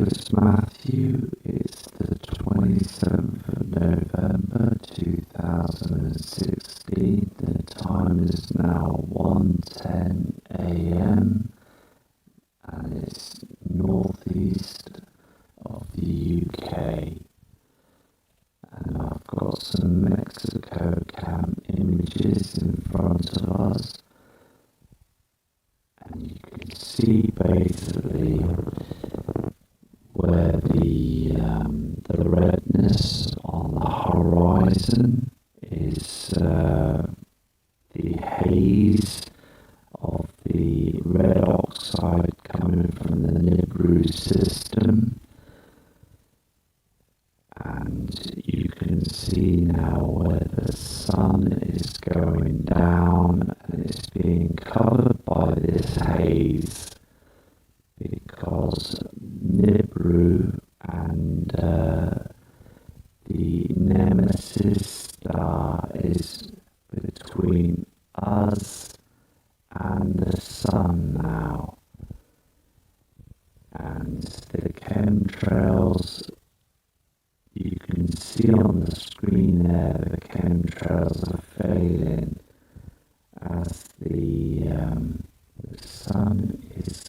host, Matthew. It's the 27th of November 2016. The time is now 1:10 a.m. and it's northeast of the UK. And I've got some Mexico camp images in front of us. And you can see basically where the redness on the horizon is the haze of the red oxide coming from the Nibiru system. And you can see now where the sun is going down and it's being covered by this haze because Nibiru and the Nemesis star is between us and the sun now. And the chemtrails, you can see on the screen there, the chemtrails are failing as the sun is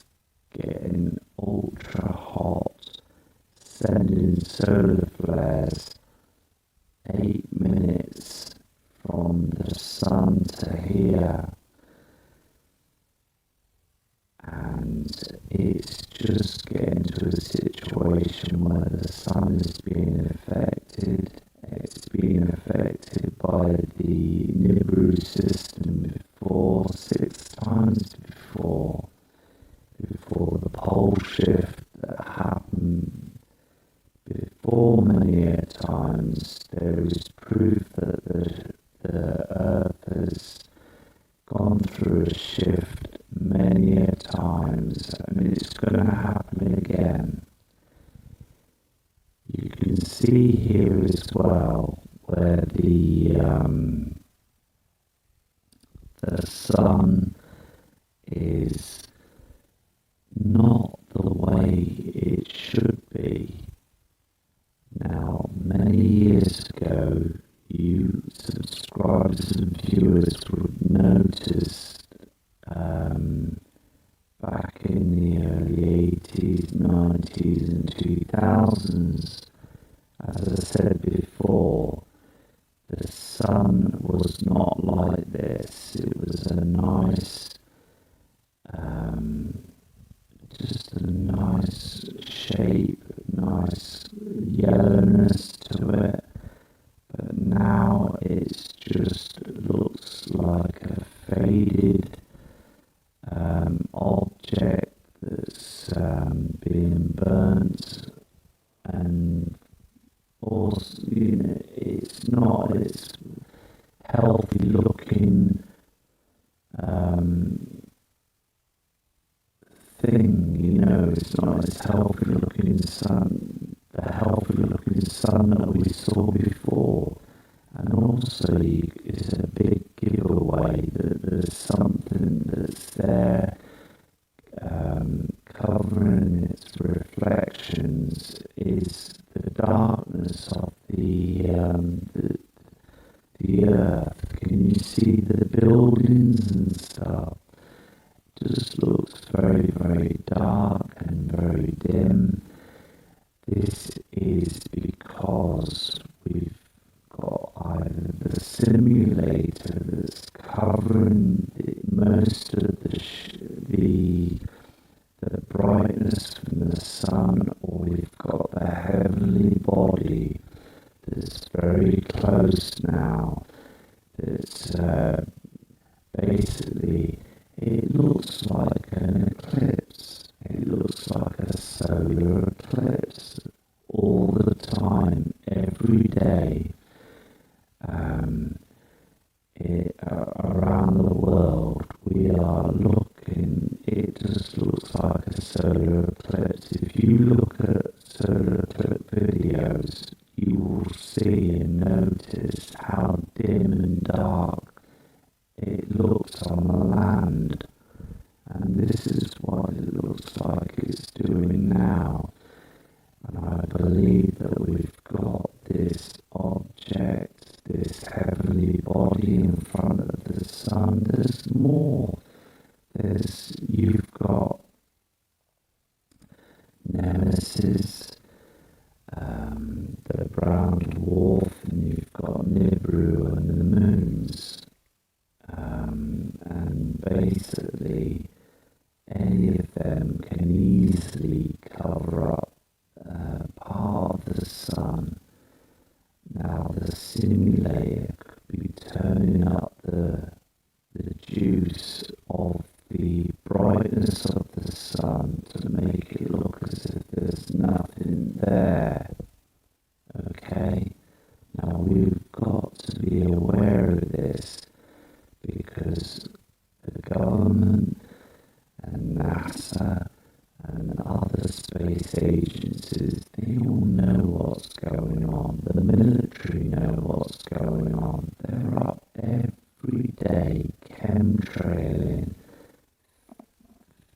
getting ultra hot, sending solar flares 8 minutes from the sun to here. And it's just getting to a situation where the sun is being affected. It's being affected by the Nibiru system before, 6 times before the pole shift that happened before many a times. There is proof that the Earth has gone through a shift many a times, and it's going to happen again. You can see here as well where the sun is not the way it should be. Now, many years ago, you subscribers and viewers would notice back in the early 80s, 90s and 2000s, as I said before, the sun was not like this. It was a nice, just a nice shape, nice yellowness to it. But now it just looks like a faded object that's being burnt, and also, it's not its healthy looking thing, it's not its healthy looking sun, the healthy looking sun that we saw before. And also it's a big giveaway that there's something that's there covering its reflections is the darkness of the earth. Can you see the buildings and stuff? It just looks very, very dark and very dim. This is because we've got either the simulator that's covering most of the brightness from the sun, or we've got the heavenly body that's very close now. That's basically, it looks like an eclipse. It looks like a solar eclipse all the time, every day. Around the world, we are looking, it just looks like a solar eclipse. If you look at solar eclipse videos, you will see and notice how dim and dark it looks on the land. And this is what it looks like it's doing now. believe that we've got this object, this heavenly body in front of the sun. There's more. You've got Nemesis, the brown dwarf, and you've got Nibiru and the moons. And basically, any of them can easily cover up part of the sun. Now, the simulator could be turning up the juice of the brightness of the sun to make it look as if there's nothing there. Okay? Now, we've got to be aware of this because the government and NASA and other space agencies, they all know what's going on. The military know what's going on. They're up every day chemtrailing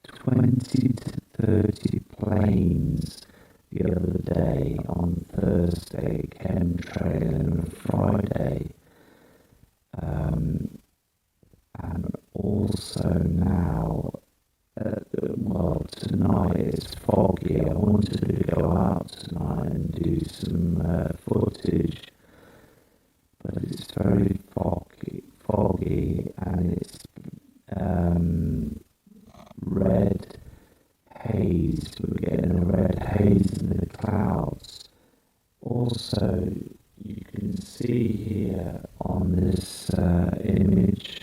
20 to 30 planes the other day on Thursday, chemtrailing on Friday. And also now, tonight it's foggy. I wanted to go out tonight and do some footage, but it's very foggy, and it's red haze. We're getting a red haze in the clouds. Also, you can see here on this image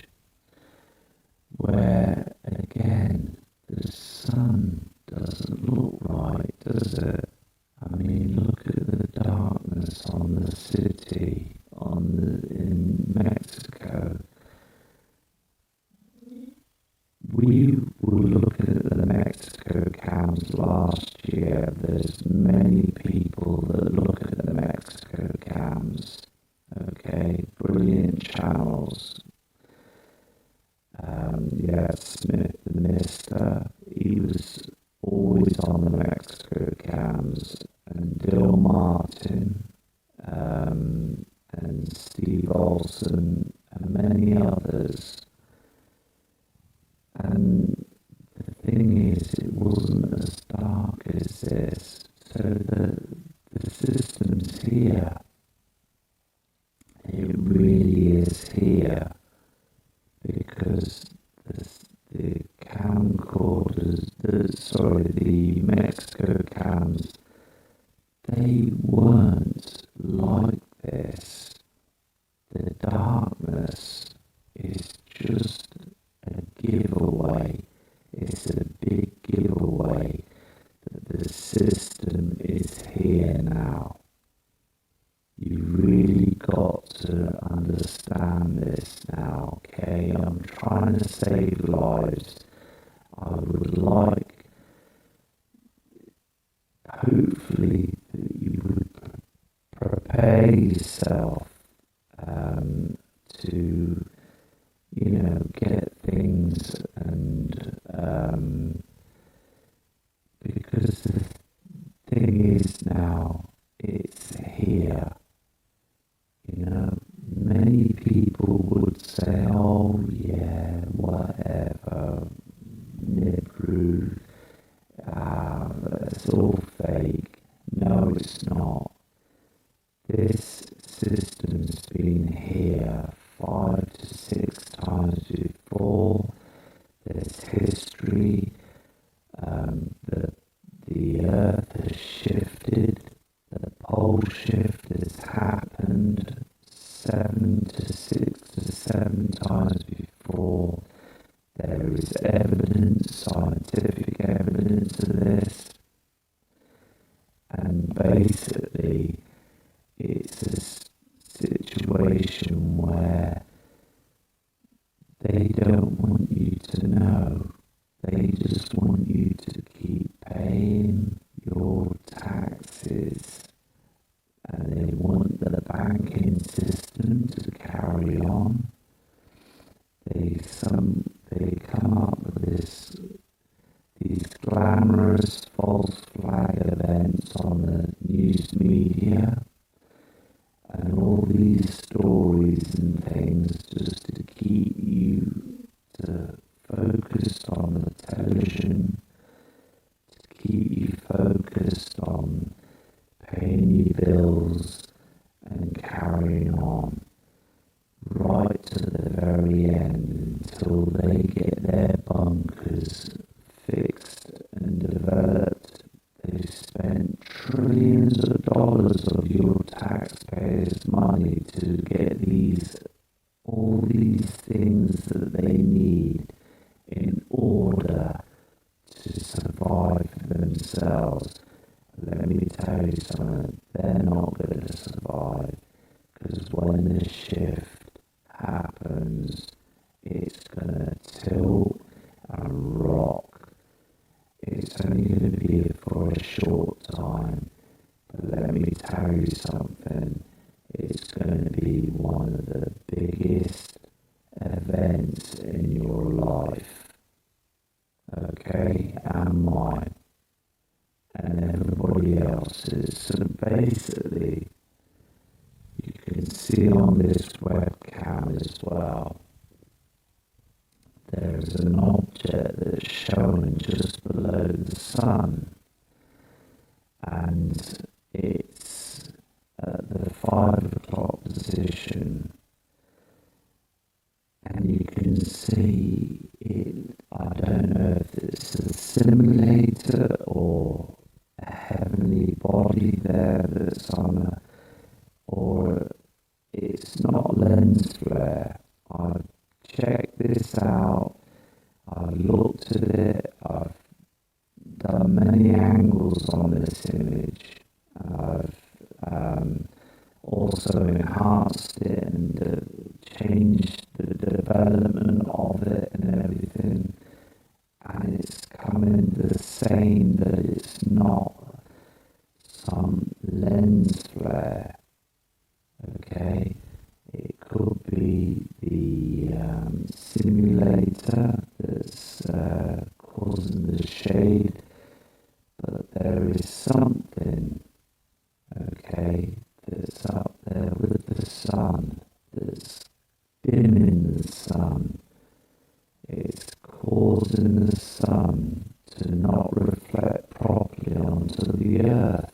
where, again, the sun doesn't look right, does it? I mean, look at the darkness on the city in Mexico. We were looking at the Mexico cams last year. There's many people that look at the Mexico cams. Okay, brilliant channels. Smith, the minister, he was always on the Mexico cams, and Dill Martin, and Steve Olson, and many others. And the thing is, it wasn't as dark as this. So the system's here. It really is here. Because the camcorders, the Mexico cams, they weren't like this. The darkness is just a giveaway. It's a big giveaway that the system is here now. You really got to understand this now, okay? I'm trying to save lives. I would like, hopefully, that you would prepare yourself to, get things, and because the thing is now, it's here. Many people would say, oh yeah, whatever, Nibiru, that's all fake. No, it's not. This system's been here 5 to 6 times before. There's history. The earth has shifted. The pole shift has happened 7 to 6 to 7 times before. There is evidence, scientific evidence of this, and basically it's a situation where they don't want you to know. They just want you to keep paying your taxes, and they want the banking system to carry on. They come up with these glamorous false flag events on the news media and all these stories and things just to keep you to focus on the television, to keep you focused on paying your bills and carrying on right to the very end until they get their bunkers fixed and developed. They've spent trillions of dollars of your taxpayers' money to get all these things that they need in order to survive themselves. Let me tell you something, they're not going to survive, because when the shift happens, it's going to tilt and rock. It's only going to be for a short time, but let me tell you something, it's going to be one of the biggest events in your life, okay, and mine, and everybody else's. So basically, you can see on this webcam as well, there's an object that's showing just below the sun, and it's at the 5 o'clock position, and you can see it. I don't know if it's a simulator or a heavenly body there that's on a, or it's not lens flare. I've checked this out, I've looked at it, I've done many angles on this image, I've also enhanced it and changed the development of it and everything, and it's coming the same, that it's not some lens flare. Okay, it could be the simulator that's causing the shade, but there is something, okay, that's up there with the sun, that's dimming the sun. It's causing the sun to not reflect properly onto the earth.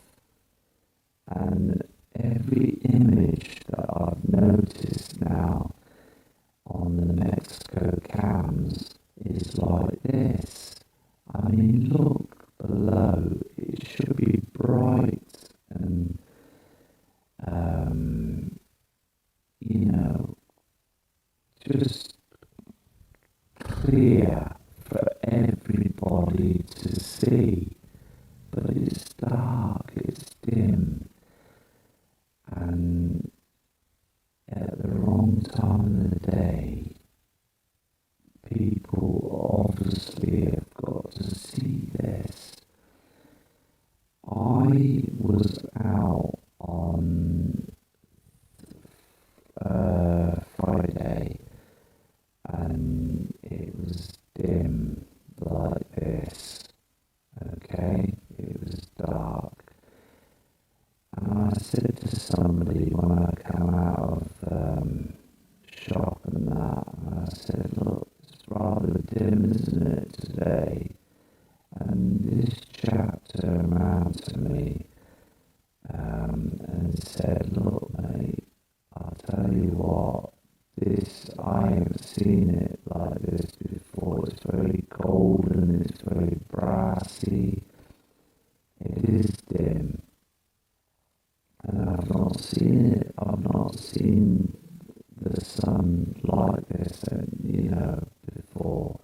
And every image that I've noticed now on the Mexico cams is like this. I mean, look below, it should be bright and, just clear for everybody to see, but it's dark, it's dim, and at the wrong time of the day, people obviously have got to see this. I was out on Friday, and it was dim like this, okay? It was dark. And I said to somebody when I come out of shop and that, and I said, look, it's rather dim, isn't it, today? And this chap turned around to me and said, look, mate, I'll tell you what, I haven't seen it like this before. It's very golden, it's very brassy, it is dim. And I've not seen the sun like this, before.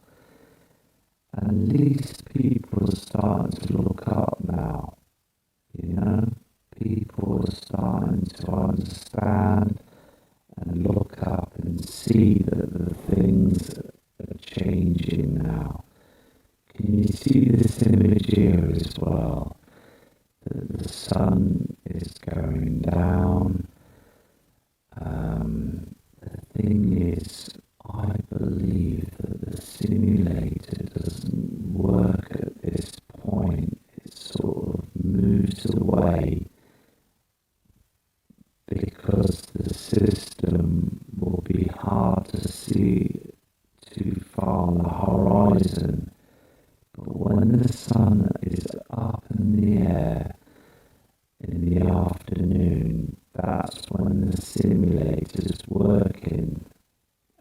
And at least people are starting to look up now, people are starting to understand and look up and see that the things are changing now. Can you see this image here as well? That the sun is going down. The thing is, I believe that the simulator doesn't work at this point. It sort of moves away because the system will be hard to see too far on the horizon. But when the sun is up in the air in the afternoon, that's when the simulator's working,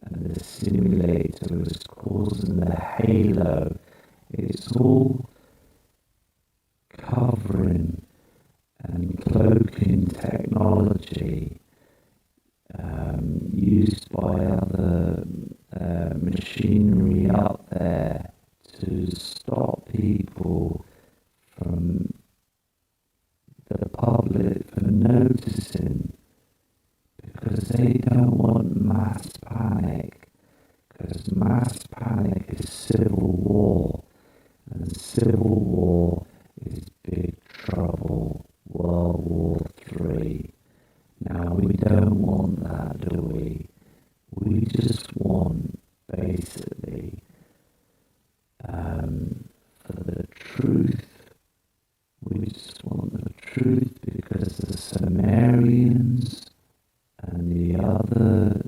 and the simulator is causing the halo. It's all covering and cloaking technology used by other machinery up there to stop people from the public from noticing, because they don't want mass panic, because mass panic is civil war, and civil war is big trouble, World War III. Now we don't want that, do we? We just want, basically, for the truth. We just want the truth, because the Sumerians and the other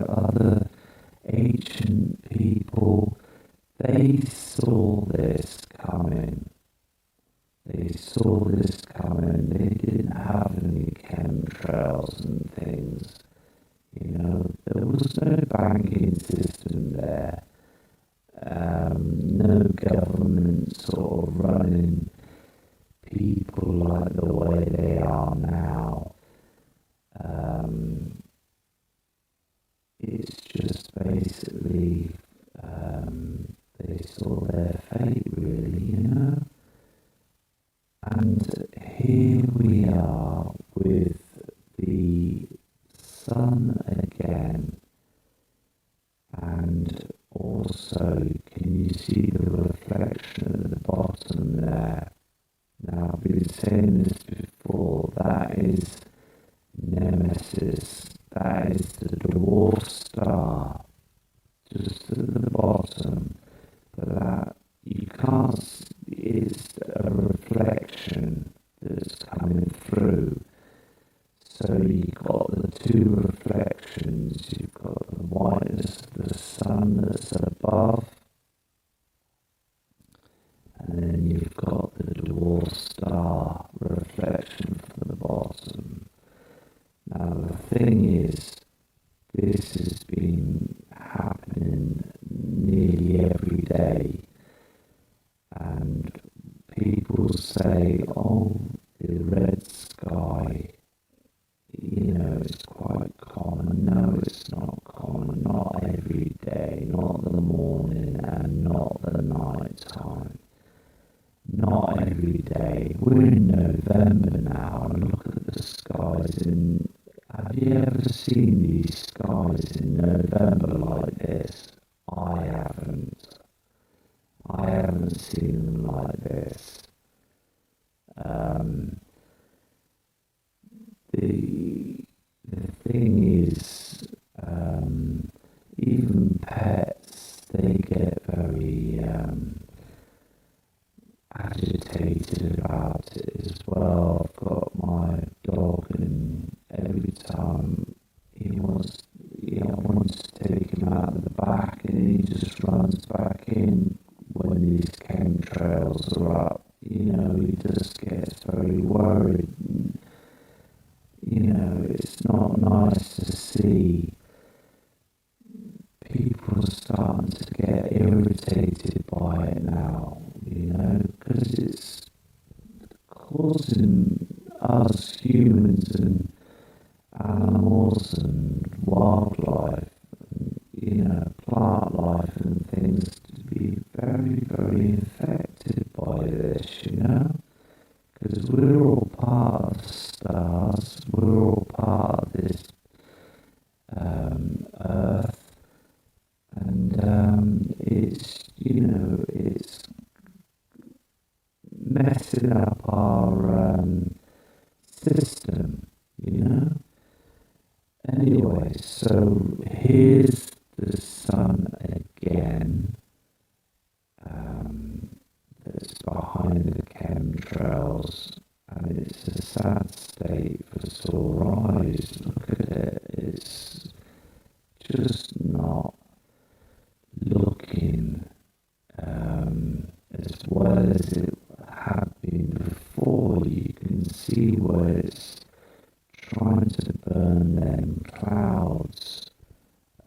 other ancient people, they saw this coming. They saw this coming. They didn't have any chemtrails and things. There was no banking system there. No government sort of running people like the way they are now. It's just basically they saw their fate, really. And here we are with the sun again, and also, can you see the reflection at the bottom there? Now, I've been saying this before, that is Nemesis, that is the dwarf star, just at the bottom, but that you can't see, it's a reflection that's coming through. So you've got the two reflections, you've got the whiteness of the sun that's above, and then you've got the dwarf star reflection from the bottom. Now the thing is, this has been happening nearly every day, and people say, oh, the red sky, it's quite common. No, it's not common. Not every day, not the morning and not the night time. Not every day. We're in November now, and look at the skies. Have you ever seen these skies in November like this? I haven't. I haven't seen them like this. The thing is, even pets, they get very agitated about it as well. I've got my dog, and every time I want to take him out of the back, and he just runs back in when these chemtrails are up. He just gets very worried. It's not nice to see people starting to get irritated by it now, because it's causing us humans and animals and wildlife, and, plant life and things to be very, very affected by this, because we're all part of the stars, we're all part of this earth, and it's messing up our system, Anyway, so here's the sun again, that's behind the chemtrails, and it's a sad state for at all rise. Look at it. It's just not looking as well as it had been before. You can see where it's trying to burn them clouds,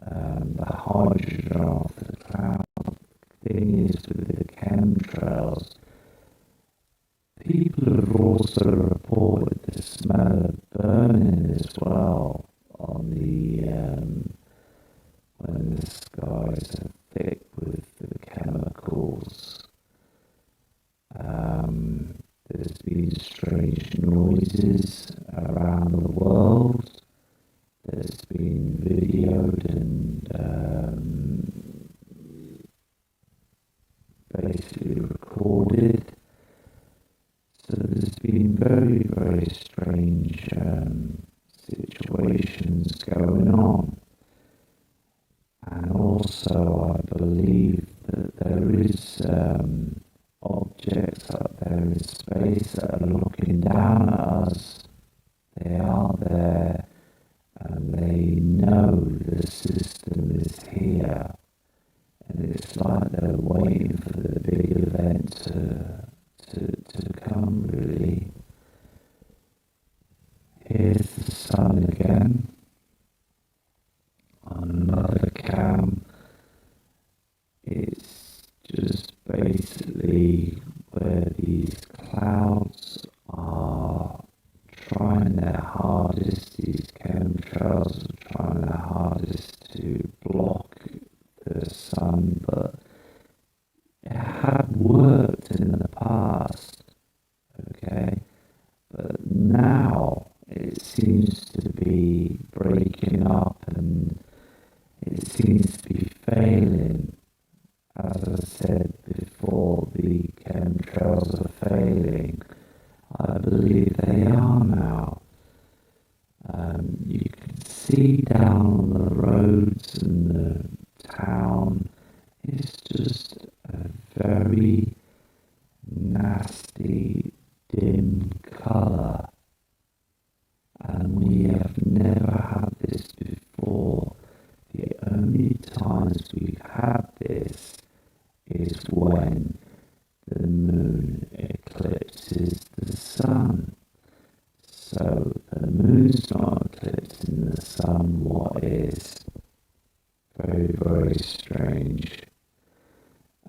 the hydrogen off the cloud. Thing is with the chemtrails, people have also reported the smell of burning as well on the when the skies are thick with the chemicals. There's been strange noises around the world that's been videoed and basically recorded. So there's been very, very strange situations going on. And also I believe that there is objects up there in space that are looking down at us. They are there and they know the system is here. And it's like they're waiting for the big event to come, really. Here's the sun again on another cam. It's just basically where these clouds are trying their hardest, these chemtrails are trying their hardest to block the sun, but it had worked in the past, okay? But now it seems to be breaking up and it seems to be failing. As I said before, the chemtrails are failing. I believe they are now. You can see down on the roads and the town, it's just a very nasty, dim colour. And we have never had this before. The only times we've had this is when the moon eclipses the sun. So the moon's not eclipsing the sun, what is? Very, very strange.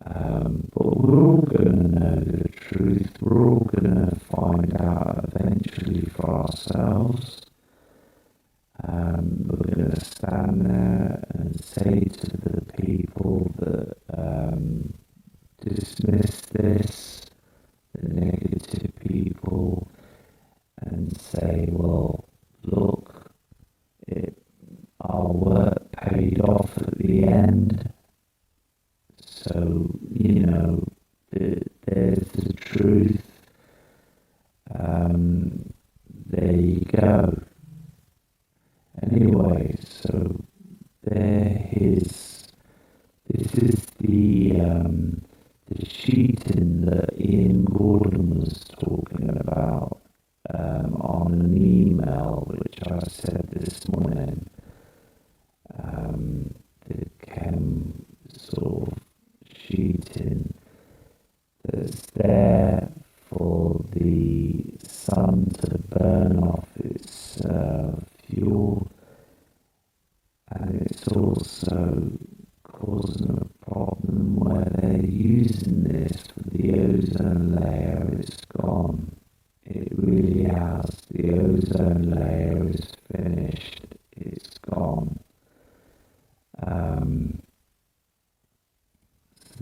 But we're all going to know the truth. We're all going to find out eventually for ourselves. We're going to stand there and say to the people that dismiss this, the negative people, and say, well, look, our work paid off at the end. So, there's the truth. There you go. Anyway, so this is the sheeting that Ian Gordon was talking about on an email which I said this morning. The chem sort of sheeting that's there for the sun to burn off its fuel, and it's also causing a problem where they're using this for the ozone layer. It's gone. It really has. The ozone layer is finished. It's gone.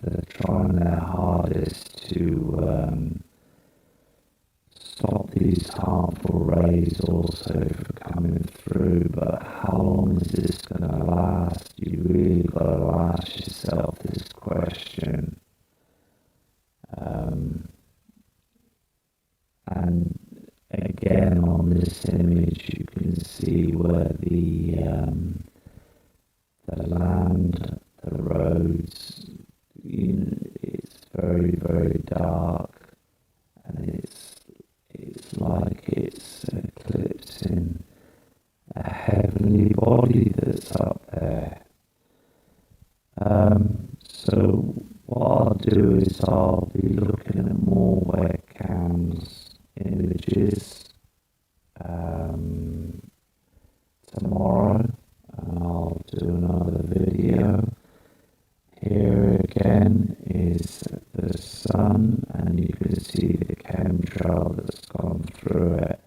They're trying their hardest to stop these harmful rays also from coming through, but how long is this going to last? You really got to ask yourself this question. And again, on this image, you can see where the land, the roads, it's very, very dark, and it's like it's eclipsing anybody that's up there. So what I'll do is I'll be looking at more webcams images tomorrow, and I'll do another video. Here again is the sun, and you can see the chemtrail that's gone through it,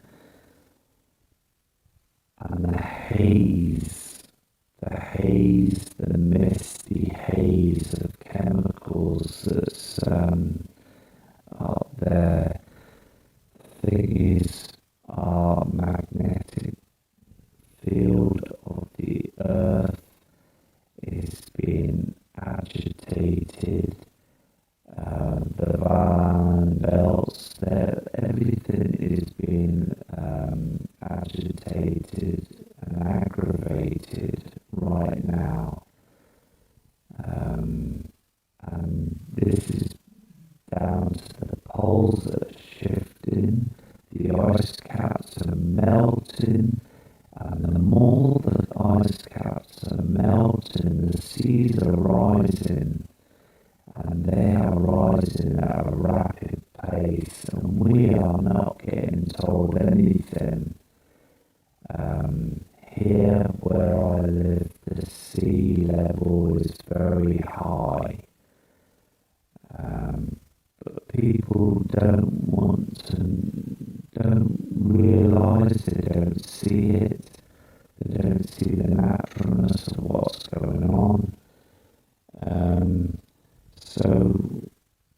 and the misty haze of chemicals that's up there. The thing is, our magnetic field of the Earth is being agitated. The Van belts, everything is being agitated and aggravated right now. And this is down to the poles that are shifting, the ice caps are melting, and the more the ice caps are melting, the seas are rising, and they are rising at a rapid pace, and we are not getting told anything. Here where I live, the sea level is very high. But people don't realise, they don't see it, they don't see the naturalness of what's going on. So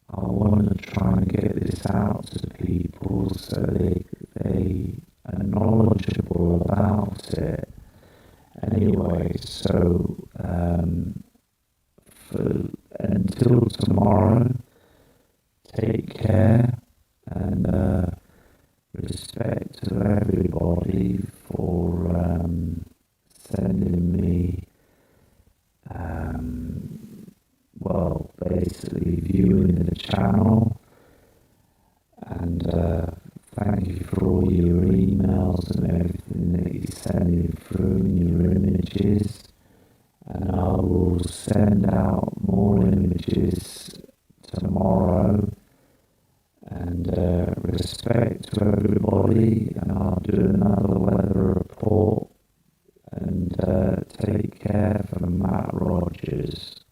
I want to try and get this out to people so they are knowledgeable about it. Anyway, so until tomorrow, take care, and respect to everybody for sending me, basically viewing the channel, and thank you for all your emails and everything that you're sending through, and your images, and I will send out more images tomorrow, and respect to everybody, and I'll do another weather report, and take care from Matt Rogers.